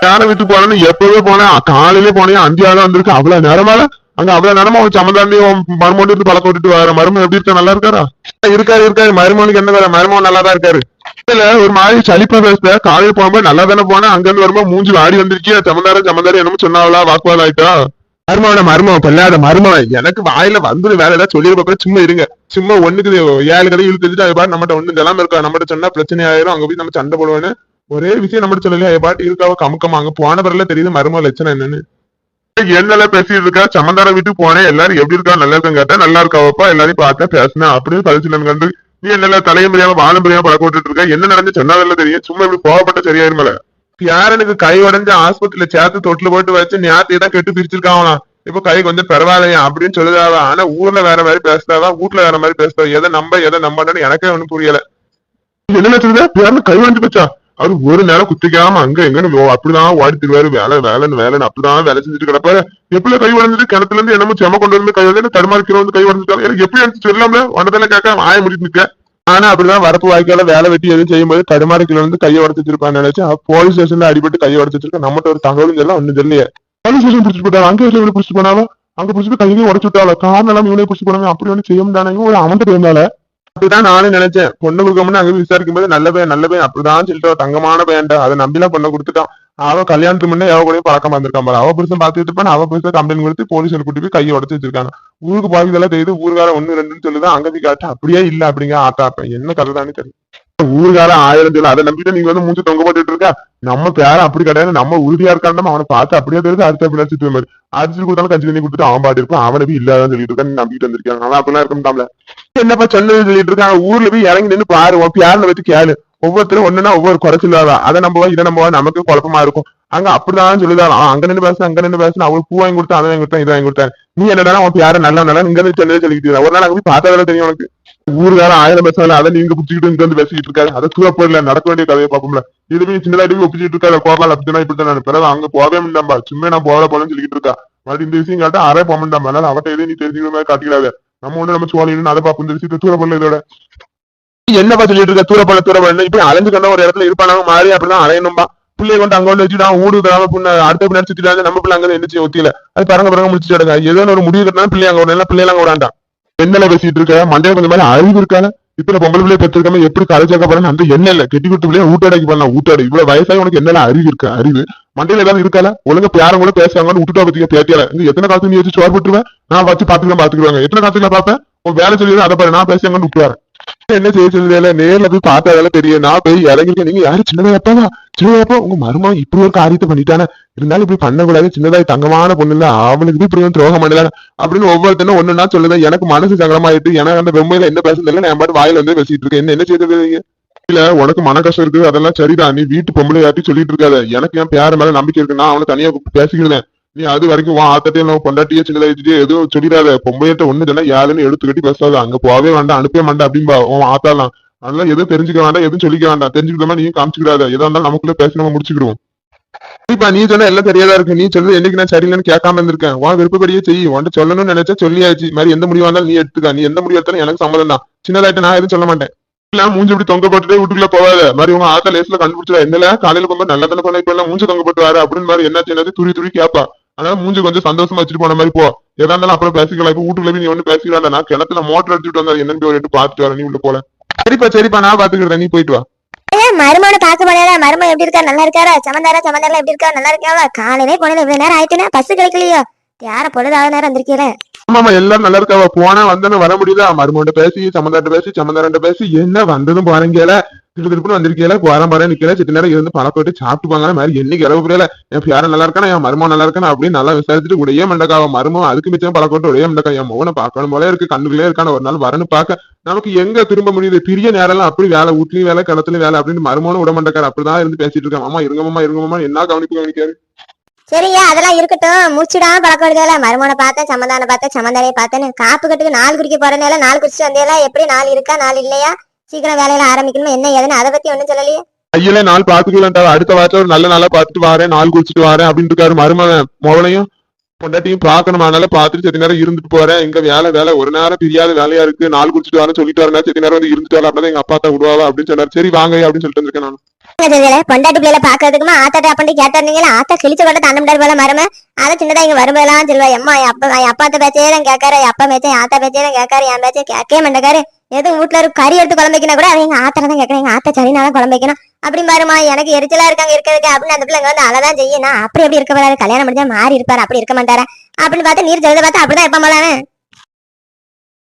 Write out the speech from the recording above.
யாரை விட்டு போனேன்னு எப்பவே போனேன், காலையிலே போனேன், 5 ஆளா வந்திருக்கு. அவ்வளவு நேரமால அங்க அவ்வளவு நேரமா அவன் சமந்தாண்டியும் மருமோண்டு இருந்து பழக்க விட்டுட்டு வர மருமன் எப்படி இருக்கா? நல்லா இருக்காரா? இருக்காரு. மருமனுக்கு என்ன வேற? மருமன் நல்லா தான் இருக்காரு. இல்ல ஒரு மாதிரி சளிப்பா பேசுற. காலையில போகும்போது நல்லா தானே போனேன், அங்க இருந்து வரும்போது மூஞ்சி வாடி வந்திருக்கியா? சமந்தாரி என்னமோ சொன்னாவளா? வாக்குவாதம் ஆயிட்டா? மருமகன் பொல்லாத மருமகன். எனக்கு வாயில வந்து வேற ஏதாவது சொல்லிருப்ப. சும்மா இருங்க. சும்மா ஒண்ணுக்கு 7 கடை இழுத்துட்டு அது பாட்டு நம்மகிட்ட ஒண்ணு இதெல்லாம் இருக்கா? நம்மகிட்ட சொன்னா பிரச்சனை ஆயிரும், அங்க போய் நம்ம சண்டை போடுவேன்னு ஒரே விஷயம் நம்மகிட்ட சொல்லலையா? பாட்டு இருக்காவ கமுக்கமா அங்க போன பிறகு தெரியுது மருமக லட்சணம் என்னன்னு. என்னெல்லாம் பேசிட்டு இருக்கா? சமந்தார வீட்டுக்கு போனேன், எல்லாரும் எப்படி இருக்கா? நல்லா இருக்கான்னு கேட்டா நல்லா இருக்காவப்பா, எல்லாரையும் பார்த்தா பேசினேன் அப்படின்னு பதிச்சுலன்னு கண்டு நீ என்னெல்லாம் தலையும் முடியாம வாழும் முடியாம பழக்க விட்டுட்டு இருக்க? என்ன நடந்து சொன்னாதெல்லாம் தெரியும், சும்மா இப்படி போகப்பட்ட சரியாயிருமல. யாரனுக்கு கை உடஞ்ச ஆஸ்பத்திரியில சேர்த்து தொட்டில போட்டு வச்சு ஞாத்தியை தான் கெட்டு பிரிச்சிருக்காங்களாம். இப்ப கை கொஞ்சம் பரவாயில்லையா அப்படின்னு சொல்லுதாவா. ஆனா ஊர்ல வேற மாதிரி பேசுதாவா, வீட்டுல வேற மாதிரி பேசுதா. எதை நம்பன்னு எனக்கே ஒண்ணும் புரியல. என்ன சொல்லுதா? பேர்ல கை உடஞ்சு போச்சா? அவரு ஒரு நேரம் குத்திக்காம அங்க எங்கன்னு அப்படிதான் ஓடி திருவாரு. வேலைன்னு அப்படிதான் வேலை செஞ்சுட்டு கிடப்பாரு. எப்படி கை உடஞ்சது? கிணத்துல இருந்து என்னமோ செம கொண்டு வந்து கை வந்து தடுமாறிக்கிறோம் வந்து கை உடஞ்சிட்டாங்க. எனக்கு எப்படி எனக்கு சொல்லாமல உடனே கேட்க ஆய முடிட்டு நிக்க. ஆனா அப்படிதான் வரப்பு வாய்க்கால வேலை வெட்டி எதுவும் செய்யும்போது தடுமாறிக்கல வந்து கையை உடச்சிருப்பான்னு நினைச்சு போலீஸ் ஸ்டேஷன்ல அடிபட்டு கையை உடச்சிருக்கேன். நம்மகிட்ட ஒரு தகவலும் சொல்ல ஒண்ணு சொல்லியே. போலீஸ் ஸ்டேஷன் பிடிச்சிட்டு போட்டாங்க. அங்க இவனை பிடிச்சிட்டு போனாலும் அங்க பிடிச்சிட்டு கையிலேயே உடச்சு விட்டாலும் காரணம் எல்லாம் இவனை பிடிச்சிட்டு போனாங்க. அப்படி ஒண்ணு செய்ய முடியாங்க ஒரு அவன்கிட்ட இருந்தால. அப்படிதான் நானும் நினைச்சேன். பொண்ணு கொடுக்கணும்னு அங்க விசாரிக்கும் போது நல்ல பையன் அப்படிதான் சொல்லிட்டு தங்கமான பையன்டா அதை நம்பிலாம் பொண்ணை கொடுத்துட்டான். அவன் கல்யாணத்துக்கு முன்னே எவ கூடயும் பழக்கமா இருந்திருக்கான் பாரு. அவ புருஷன் பாத்துட்டு இருப்பான். அவ புருஷன் கம்ப்ளைண்ட் கொடுத்து போலீஸ்ல கூட்டி போய் கையை உடச்சு வச்சிருக்காங்க. ஊருக்கு பாதிதெல்லாம் தெரியுது. ஊருக்கார 1 2 சொல்லுதான் அங்க போய் காட்டு அப்படியே இல்ல அப்படிங்க ஆட்டாப்பேன். என்ன கதை தானே தெரியும். ஊருக்கார 1000 சொல்லு அதை நம்பிட்டு நீங்க வந்து மூச்சு தொங்க போட்டுட்டு இருக்கா. நம்ம பேர அப்படி கிடையாது. நம்ம உறுதியா இருக்கான்னு அவனை பார்த்து அப்படியே தெரியுது. அடுத்த அப்படி நினைச்சிட்டு மாதிரி அரிசி கொடுத்தாலும் கஞ்சி தண்ணி கொடுத்துட்டு அவன் பாட்டு இருப்பான். அவனை போய் இல்லாதான் சொல்லிட்டு இருக்கான்னு நம்பிட்டு வந்திருக்காங்க. அவன் அப்படிலாம் இருக்கணும்ல. என்னப்பா சொன்னது சொல்லிட்டு இருக்காங்க. ஊர்ல போய் இறங்கி நின்று பாரு, உன் பேரனை வச்சு கேளு. ஒவ்வொருத்தரும் ஒண்ணுன்னா ஒவ்வொரு குறை சொல்லுவாங்க. அதை நம்பவா இதை நம்பவா நமக்கு குழப்பமா இருக்கும். அங்க அப்படிதான் சொல்லுதான். அங்க நின்று பேசுன்னு அவங்களுக்கு பூ வாங்கி கொடுத்தா, அதை வாங்கி கொடுத்தேன், இதை வாங்கி கொடுத்தேன். நீ என்னடா உன் பேர நல்லா இங்க இருந்து சொன்னதே சொல்லிக்கிட்டு ஒரு நாள் அங்க போய் பார்த்தாதான் தெரியும் உனக்கு. ஊருக்கார 1000 பேசால அதை நீங்க புடிச்சிக்கிட்டு இங்க வந்து பேசிக்கிட்டு இருக்காரு. அதை தூரப்படல நடக்க வேண்டிய கதையை பாப்போம்ல. இது போய் சின்னதாட்டி ஒப்பிச்சுட்டு இருக்காரு. போகலாம் அப்படின்னா இப்படி நான் பிறகு அங்க போகவே முடியாம்பா. சும்மா நான் போகலன்னு சொல்லிட்டு இருக்கா. மறுபடியும் இந்த விஷயம் காட்ட அரை போமாண்டாம். அதனால அவட்ட எதையும் நீ தெரிஞ்சுக்கிற மாதிரி காட்டிக்கிறாரு. நம்ம ஒண்ணு நம்ம சோழின்னு அதை பாப்போம். இந்த விஷயத்த தூரப்படல. இதோட என்னப்பா சொல்லிட்டு இருக்க? தூரப்பட இப்படி அலைஞ்சு கண்ட ஒரு இடத்துல இருப்பானாங்க மாறி அப்படிதான் அலையணும்பா. பிள்ளைய கொண்டு அங்க கொண்டு வச்சுட்டு ஊடு தராம அடுத்த பிள்ளை சுத்திட்டு நம்ம பிள்ளை அங்க எந்திரிச்சு ஒத்தியில அது பறங்க முடிச்சுட்டு ஏதோ ஒரு முடிவு கட்டினா பிள்ளை அங்க பிள்ளைலாம் விடாண்டான். என்னல பேசிட்டு இருக்க? மண்டையில கொஞ்சம் மாதிரி அறிவு இருக்கால. இப்ப பொம்பளை பிள்ளைய பெற்றிருக்காம எப்படி கலை சேர்க்க போறேன்னு அந்த எண்ணெயில கெட்டி கொடுத்து பிள்ளைய ஊட்டாடைக்கு பண்ணலாம். ஊட்டாடு இவ்வளவு வயசாகி உனக்கு என்னென்ன அறிவு இருக்கு? அறிவு மண்டையில ஏதாவது இருக்கால? ஒழுங்க யாரும் கூட பேசுவாங்கன்னு விட்டுட்டா பத்தியா பேட்டியால எத்தனை காலத்து நீ வச்சு சோறு போட்டுருவேன். நான் வச்சு பாத்துக்குவாங்க. எத்தனை காலத்துல பாப்பேன் உன் வேலை சொல்லி அதை பாரு. நான் பேசுவாங்கன்னு விட்டுவாரு. என்ன செய்ய சொல்லுதேல நேர்ல போய் பார்த்தாதால தெரியும். நான் போய் இறங்கிருக்கேன். நீங்க யாரும் சின்னதாப்பா உங்க மருமகன் இப்படி ஒரு காரியத்தை பண்ணிட்டானே, இருந்தாலும் இப்படி பண்ணக்கூடாது. சின்னதாய் தங்கமான பொண்ணு இல்ல, அவனுக்கு போய் இப்படி துரோகம் பண்ணல அப்படின்னு ஒவ்வொருத்தனும் ஒண்ணுன்னா சொல்லுதான். எனக்கு மனசு சங்கடமாயிட்டு எனக்கு அந்த வெம்மையில என்ன பேசுறதுல நான் பாட்டு வாயில வந்து பேசிட்டு இருக்கேன். என்ன செய்யறது? இல்ல உனக்கு மன கஷ்டம் இருக்கு, அதெல்லாம் சரிதான். நீ வீட்டு பொம்பளை யாட்டி சொல்லிட்டு இருக்காத. எனக்கு என் பேர மேல நம்பிக்கை இருக்கு. நான் அவனை தனியா பேசிக்கிறேன். நீ அது வரைக்கும் ஆத்தட்டையும் நம்ம பொண்டாட்டியே சின்னதாயிட்டு எதுவும் சொல்லிடாத. பொம்பளையிட்ட ஒண்ணு சொன்னா யாருன்னு எடுத்து கட்டி பேசாத. அங்க போகவே வேண்டாம், அனுப்பவே வேண்டாம் அப்படின்பா உன் ஆத்தாலாம். அதெல்லாம் எதுவும் தெரிஞ்சுக்க வேண்டாம், எதுவும் சொல்லிக்க வேண்டாம். தெரிஞ்சுக்கிட்டோமா நீயும் காமிச்சுக்கிறாத. எதா இருந்தாலும் நமக்குள்ள பேசி நம்ம முடிச்சுக்கிடுவோம். சரிப்பா நீ சொன்னா எல்லாம் தெரியாதா இருக்கு. நீ சொல்றது என்னைக்கு நான் சரியில்லைன்னு கேட்காம இருந்திருக்கேன். உன் விருப்பப்படியே செய்யும். உன்ட்டு சொல்லணும்னு நினைச்சா சொல்லியாச்சு. மாதிரி எந்த முடிவா இருந்தாலும் நீ எடுத்துக்கா. நீ எந்த முடிவு எடுத்தாலும் எனக்கு சம்மதம் தான். சின்னதாயிட்ட நான் எதுவும் சொல்ல மாட்டேன். மூஞ்சி இப்படி தொங்க போட்டுட்டே வீட்டுக்குள்ள போவாத மாதிரி உங்க ஆத்தா லேஸ்ல கண்டுபிடிச்சா. என்னல காலையில போகும்போது நல்ல தானே பண்ண இப்ப எல்லாம் மூஞ்சி தொங்க போட்டு வாரு அப்படின்னு மாதிரி என்ன துரி கேப்பா. அதனால மூஞ்சி கொஞ்சம் சந்தோஷமா வச்சுட்டு போன மாதிரி போ. எதா இருந்தாலும் அப்புறம் பேசிக்கலாம். இப்ப வீட்டுக்குள்ள நீ ஒண்ணு பேசிக்கலாம். நான் கிணத்துல மோட்டர் அடிச்சுட்டு வந்தா என்னன்னு ஒரு பாத்துட்டு வர. நீ உள்ள போல. சரிப்பா நான் பாத்துக்கிறேன். நீ போயிட்டு வா. மருமனை பாக்க போனேன். மருமன் எப்படி இருக்கா? நல்லா இருக்காரா? சமந்தாரா எப்படி இருக்கா? நல்லா இருக்காவா? காலையிலே போனேன். இவ்வளவு நேரம் ஆயிட்டுனா பஸ் கிடைக்கலையோ? யார பொழுது நேரம் வந்திருக்கீல? ஆமா எல்லாரும் நல்லா இருக்காவா? போனா வந்தேன்னு வர முடியுதா? மருமன்ட்ட பேசி சமந்தாரன்ட்ட பேசி என்ன வந்ததும் போறீங்கல. திருப்புன்னு வந்திருக்கீங்களா? போறேன் நிக்கல. சிட்ட நேரம் இருந்து பணம் போயிட்டு சாப்பிட்டு போங்க. மாதிரி என்னைக்கு இறவு புரியல. என் யாரும் நல்லா இருக்கானா, என் மருமன் நல்லா இருக்கானா அப்படின்னு நல்லா விசாரிச்சுட்டு உடைய மண்டக்காவ மருமம் அதுக்கு மிச்சம் பழக்கோட்டு உடைய மண்டக்கா. என் மோனை பார்க்கணும் போல இருக்கு. கண்ணுக்குள்ளே இருக்கான ஒரு நாள் வரன்னு பாக்க நமக்கு எங்க திரும்ப முடியுது? பெரிய நேரம் அப்படி வேலை வீட்லயும் வேலை கிணத்துலயும் வேலை அப்படின்னு மருமனும் உட மண்டக்காரு அப்படிதான் இருந்து பேசிட்டு இருக்கான். அம்மா இருங்கம்மா என்ன கவனிக்காரு. சரியா அதெல்லாம் இருக்கட்டும். முடிச்சுடாம பழக்கம் விடுதல. மருமனை பார்த்தேன், சமந்தாரையை பார்த்தேன்னு காப்பு கட்டுக்கு 4 குடிக்க போறேன்னால 4 குடிச்சு வந்தேல. எப்படி 4 இருக்கா 4 இல்லையா? சீக்கிரம் வேலையில ஆரம்பிக்கணுமா என்ன ஏதுன்னு அதை பத்தி ஒண்ணும் சொல்லலையே. ஐயில 4 பாத்துக்கலாம். அடுத்த வாரத்துல ஒரு நல்ல நாளா பாத்துட்டு வரேன். 4 குடிச்சிட்டு வரேன் அப்படின்னு இருக்காரு. மருமகன் மோகனையும் பொண்டாட்டியும் பாக்கணும். அதனால பாத்துட்டு செத்த நேரம் இருந்துட்டு போறேன். இங்க வேலை ஒரு நேரம் பிரியாத வேலையா இருக்கு. 4 குடிச்சிட்டு வரேன் சொல்லிட்டு வரேன். செத்த நேரம் வந்து இருந்துட்டு வரேன். அப்படிதான் எங்க அப்பா தான் விடுவாவா அப்படின்னு சொன்னாரு. சரி வாங்க அப்படின்னு சொல்லிட்டு வந்திருக்கேன் நான். பொண்டாட்டி பிள்ளைல பாக்குறதுக்குமா ஆத்தாட்ட அப்படி கேட்டாருங்களா ஆத்தா கிழிச்ச கொண்ட தண்ணி போல மரம அதை சின்னதா இங்க வரும்போதெல்லாம் சொல்லுவா எம்மா அப்பாத்த பேச்சே தான் கேட்காரு அப்பா பேச்சே ஆத்தா பேச்சே தான் கேட்காரு என் பேச்சே கேட்கவே மாட்டேக்காரு எதுவும் வீட்டுல ஒரு கறி எடுத்து குழம்பைக்கினா கூட அவங்க ஆத்தரை தான் கேட்கறேன் எங்க ஆத்தா சரினாலும் குழம்பைக்கணும் அப்படின்னு பாருமா எனக்கு எரிச்சலா இருக்காங்க இருக்கிறதுக்கு அப்படின்னு அந்த பிள்ளைங்க வந்து அழதான் செய்யும் நான் அப்படி எப்படி இருக்க போறாரு கல்யாணம் முடிஞ்சா மாறி இருப்பாரு அப்படி இருக்க மாட்டாரா அப்படின்னு பார்த்தா நீர் ஜெயத பார்த்தா அப்படிதான் எப்ப போலான்னு